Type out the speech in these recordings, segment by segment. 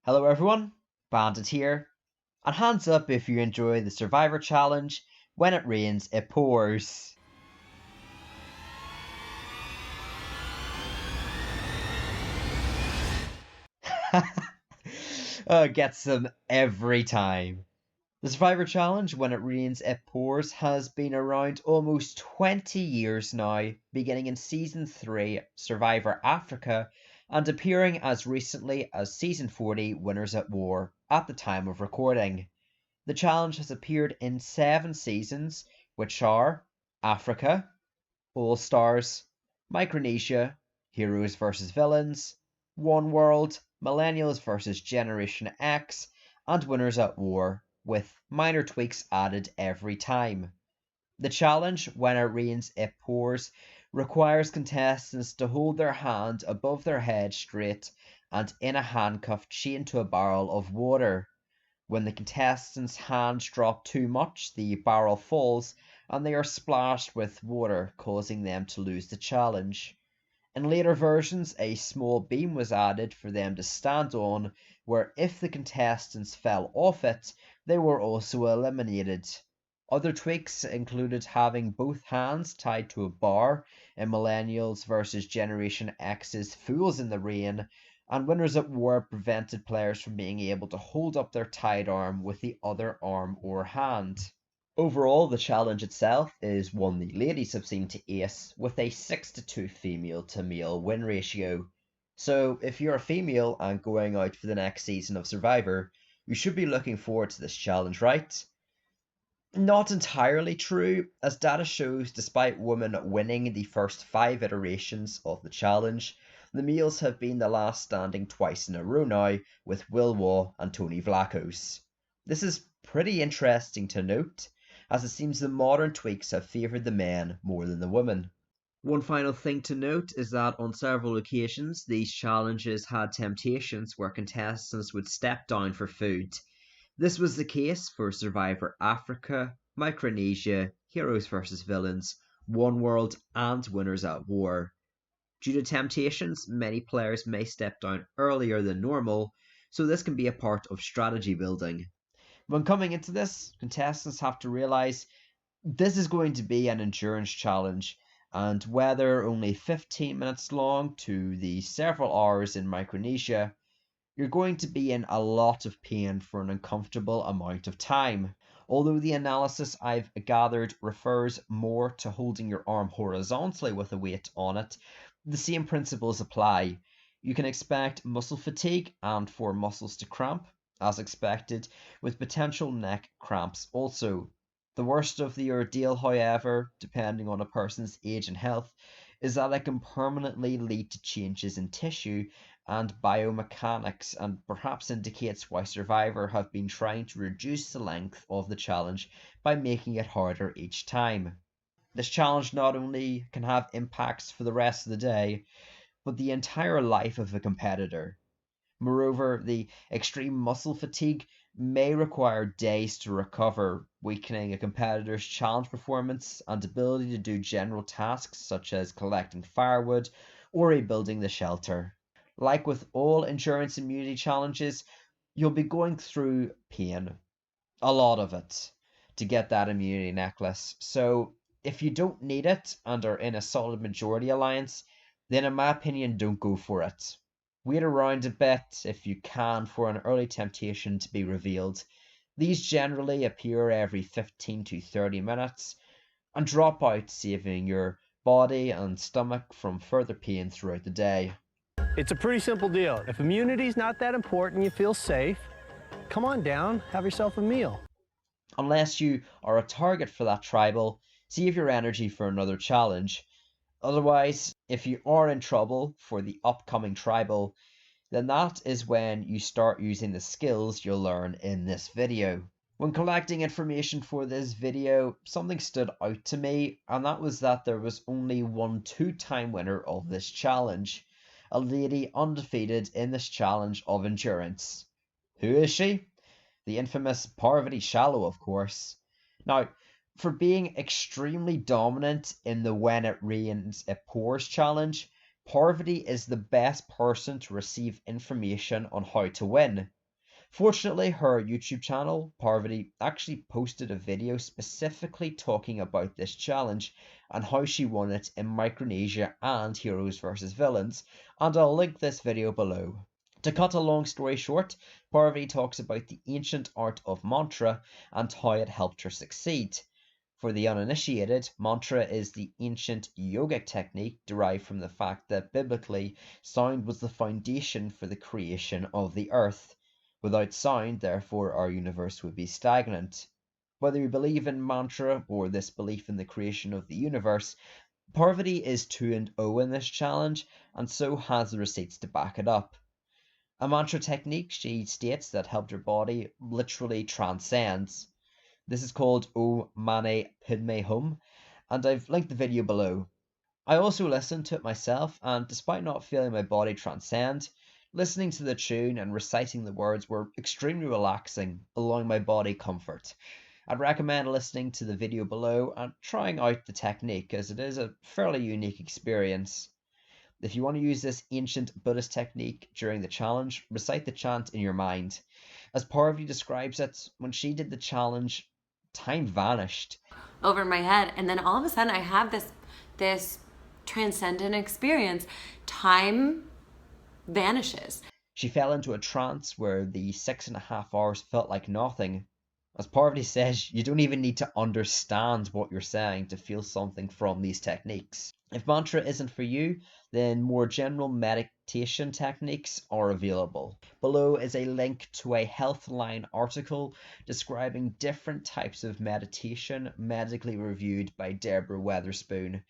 Hello everyone, Bandit here, and hands up if you enjoy the Survivor Challenge. When it rains, it pours. Gets them every time. The Survivor Challenge, When It Rains, It Pours, has been around almost 20 years now, beginning in Season 3, Survivor Africa, and appearing as recently as Season 40, Winners at War, at the time of recording. The challenge has appeared in 7 seasons, which are Africa, All Stars, Micronesia, Heroes vs Villains, One World, Millennials vs Generation X, and Winners at War, with minor tweaks added every time. The challenge, When It Rains, It Pours, requires contestants to hold their hand above their head straight and in a handcuff chained to a barrel of water. When the contestants' hands drop too much, the barrel falls and they are splashed with water, causing them to lose the challenge. In later versions, a small beam was added for them to stand on, where if the contestants fell off it, they were also eliminated. Other tweaks included having both hands tied to a bar in Millennials vs Generation X's Fools in the Rain, and Winners at War prevented players from being able to hold up their tied arm with the other arm or hand. Overall, the challenge itself is one the ladies have seemed to ace, with a 6-2 female to male win ratio. So if you're a female and going out for the next season of Survivor, you should be looking forward to this challenge, right? Not entirely true, as data shows despite women winning the first 5 iterations of the challenge, the males have been the last standing twice in a row now, with Will Waugh and Tony Vlachos. This is pretty interesting to note, as it seems the modern tweaks have favoured the men more than the women. One final thing to note is that on several occasions these challenges had temptations where contestants would step down for food. This was the case for Survivor Africa, Micronesia, Heroes vs Villains, One World, and Winners at War. Due to temptations, many players may step down earlier than normal, so this can be a part of strategy building. When coming into this, contestants have to realise this is going to be an endurance challenge, and whether only 15 minutes long to the several hours in Micronesia, you're going to be in a lot of pain for an uncomfortable amount of time. Although the analysis I've gathered refers more to holding your arm horizontally with a weight on it, the same principles apply. You can expect muscle fatigue and for muscles to cramp, as expected, with potential neck cramps also. The worst of the ordeal, however, depending on a person's age and health, is that it can permanently lead to changes in tissue and biomechanics, and perhaps indicates why Survivor have been trying to reduce the length of the challenge by making it harder each time. This challenge not only can have impacts for the rest of the day, but the entire life of a competitor. Moreover, the extreme muscle fatigue may require days to recover, weakening a competitor's challenge performance and ability to do general tasks such as collecting firewood or rebuilding the shelter. Like with all endurance immunity challenges, you'll be going through pain, a lot of it, to get that immunity necklace. So if you don't need it and are in a solid majority alliance, then in my opinion, don't go for it. Wait around a bit if you can for an early temptation to be revealed. These generally appear every 15 to 30 minutes and drop out, saving your body and stomach from further pain throughout the day. It's a pretty simple deal. If immunity's not that important, you feel safe, come on down, have yourself a meal. Unless you are a target for that tribal, save your energy for another challenge. Otherwise, if you are in trouble for the upcoming tribal, then that is when you start using the skills you'll learn in this video. When collecting information for this video, something stood out to me, and that was that there was only one 2-time winner of this challenge, a lady undefeated in this challenge of endurance. Who is she? The infamous Parvati Shallow, of course. Now, for being extremely dominant in the When It Rains, It Pours challenge, Parvati is the best person to receive information on how to win. Fortunately, her YouTube channel, Parvati, actually posted a video specifically talking about this challenge and how she won it in Micronesia and Heroes vs Villains, and I'll link this video below. To cut a long story short, Parvati talks about the ancient art of mantra and how it helped her succeed. For the uninitiated, mantra is the ancient yogic technique derived from the fact that biblically, sound was the foundation for the creation of the earth. Without sound, therefore, our universe would be stagnant. Whether you believe in mantra or this belief in the creation of the universe, Parvati is 2-0 in this challenge, and so has the receipts to back it up. A mantra technique, she states, that helped her body literally transcends. This is called Om Mani Padme Hum, and I've linked the video below. I also listened to it myself, and despite not feeling my body transcend, listening to the tune and reciting the words were extremely relaxing, allowing my body comfort. I'd recommend listening to the video below and trying out the technique, as it is a fairly unique experience. If you want to use this ancient Buddhist technique during the challenge, recite the chant in your mind. As Parvati describes it, when she did the challenge, time vanished over my head, and then all of a sudden I have this transcendent experience. Time vanishes. She fell into a trance where the 6.5 hours felt like nothing. As Parvati says, you don't even need to understand what you're saying to feel something from these techniques. If mantra isn't for you, then more general meditation techniques are available. Below is a link to a Healthline article describing different types of meditation medically reviewed by Deborah Weatherspoon.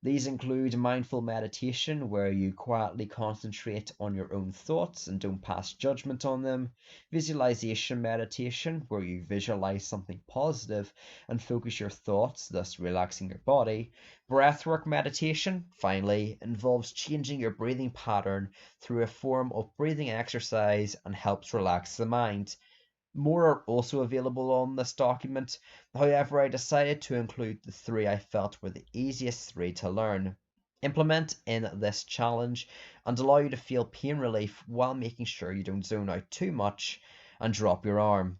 These include mindful meditation, where you quietly concentrate on your own thoughts and don't pass judgment on them; visualization meditation, where you visualize something positive and focus your thoughts, thus relaxing your body; breathwork meditation, finally, involves changing your breathing pattern through a form of breathing exercise and helps relax the mind. More are also available on this document, however I decided to include the 3 I felt were the easiest 3 to learn. Implement in this challenge and allow you to feel pain relief while making sure you don't zone out too much and drop your arm.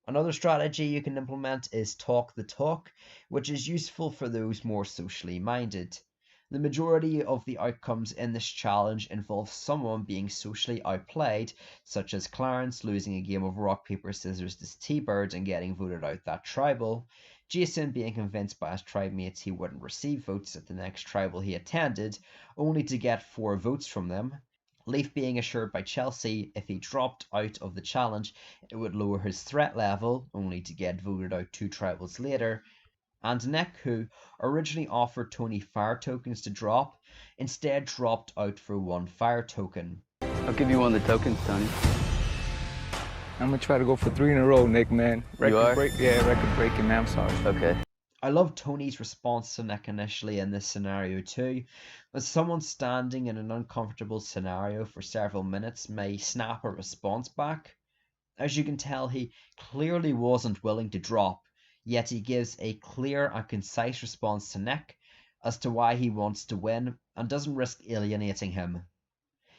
Another strategy you can implement is talk the talk, which is useful for those more socially minded. The majority of the outcomes in this challenge involve someone being socially outplayed, such as Clarence losing a game of rock, paper, scissors to T-Bird and getting voted out that tribal, Jason being convinced by his tribe mates he wouldn't receive votes at the next tribal he attended, only to get 4 votes from them, Leaf being assured by Chelsea if he dropped out of the challenge it would lower his threat level, only to get voted out 2 tribals later, and Nick, who originally offered Tony fire tokens to drop, instead dropped out for 1 fire token. I'll give you one of the tokens, Tony. I'm gonna try to go for 3 in a row, Nick, man. Record breaking, man. I'm sorry. Okay. I love Tony's response to Nick initially in this scenario too, as someone standing in an uncomfortable scenario for several minutes may snap a response back. As you can tell, he clearly wasn't willing to drop, yet he gives a clear and concise response to Nick as to why he wants to win and doesn't risk alienating him.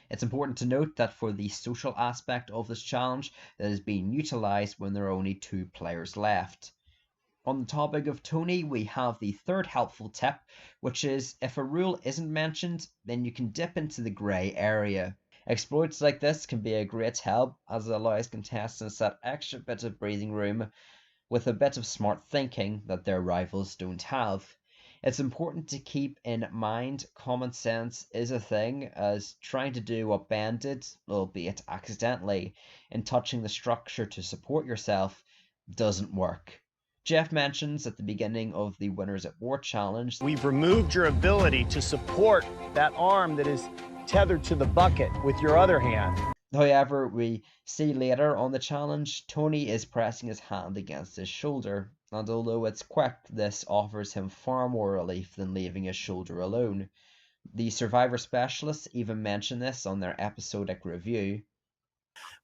It's important to note that for the social aspect of this challenge, that is being utilised when there are only 2 players left. On the topic of Tony, we have the 3rd helpful tip, which is if a rule isn't mentioned, then you can dip into the grey area. Exploits like this can be a great help, as it allows contestants that extra bit of breathing room with a bit of smart thinking that their rivals don't have. It's important to keep in mind common sense is a thing, as trying to do what Ben did, albeit accidentally, in touching the structure to support yourself, doesn't work. Jeff mentions at the beginning of the Winners at War challenge, We've removed your ability to support that arm that is tethered to the bucket with your other hand. However, we see later on the challenge, Tony is pressing his hand against his shoulder, and although it's quick, this offers him far more relief than leaving his shoulder alone. The Survivor specialists even mention this on their episodic review.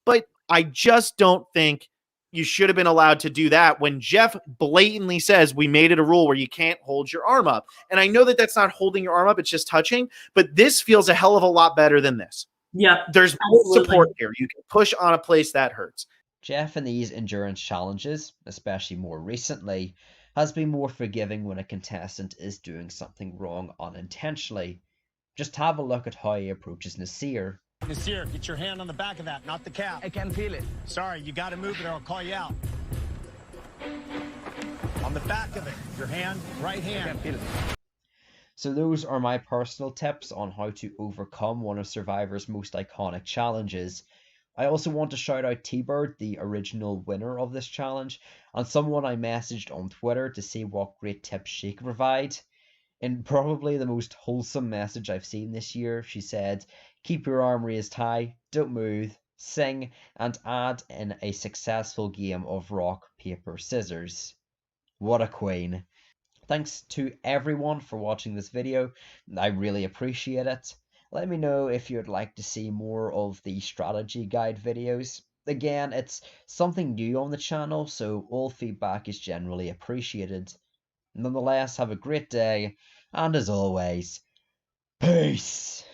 But I just don't think you should have been allowed to do that when Jeff blatantly says we made it a rule where you can't hold your arm up. And I know that that's not holding your arm up, it's just touching, but this feels a hell of a lot better than this. Yeah, there's more support here. You can push on a place that hurts. Jeff in these endurance challenges, especially more recently, has been more forgiving when a contestant is doing something wrong unintentionally. Just have a look at how he approaches Nasir. Nasir, get your hand on the back of that, not the cap. I can feel it. Sorry, you gotta move it or I'll call you out. On the back of it, your hand, right I hand. can feel it. So those are my personal tips on how to overcome one of Survivor's most iconic challenges. I also want to shout out T-Bird, the original winner of this challenge, and someone I messaged on Twitter to see what great tips she could provide. In probably the most wholesome message I've seen this year, she said, "Keep your arm raised high, don't move, sing, and add in a successful game of rock, paper, scissors." What a queen. Thanks to everyone for watching this video. I really appreciate it. Let me know if you'd like to see more of the strategy guide videos. Again, it's something new on the channel, so all feedback is generally appreciated. Nonetheless, have a great day, and as always, peace!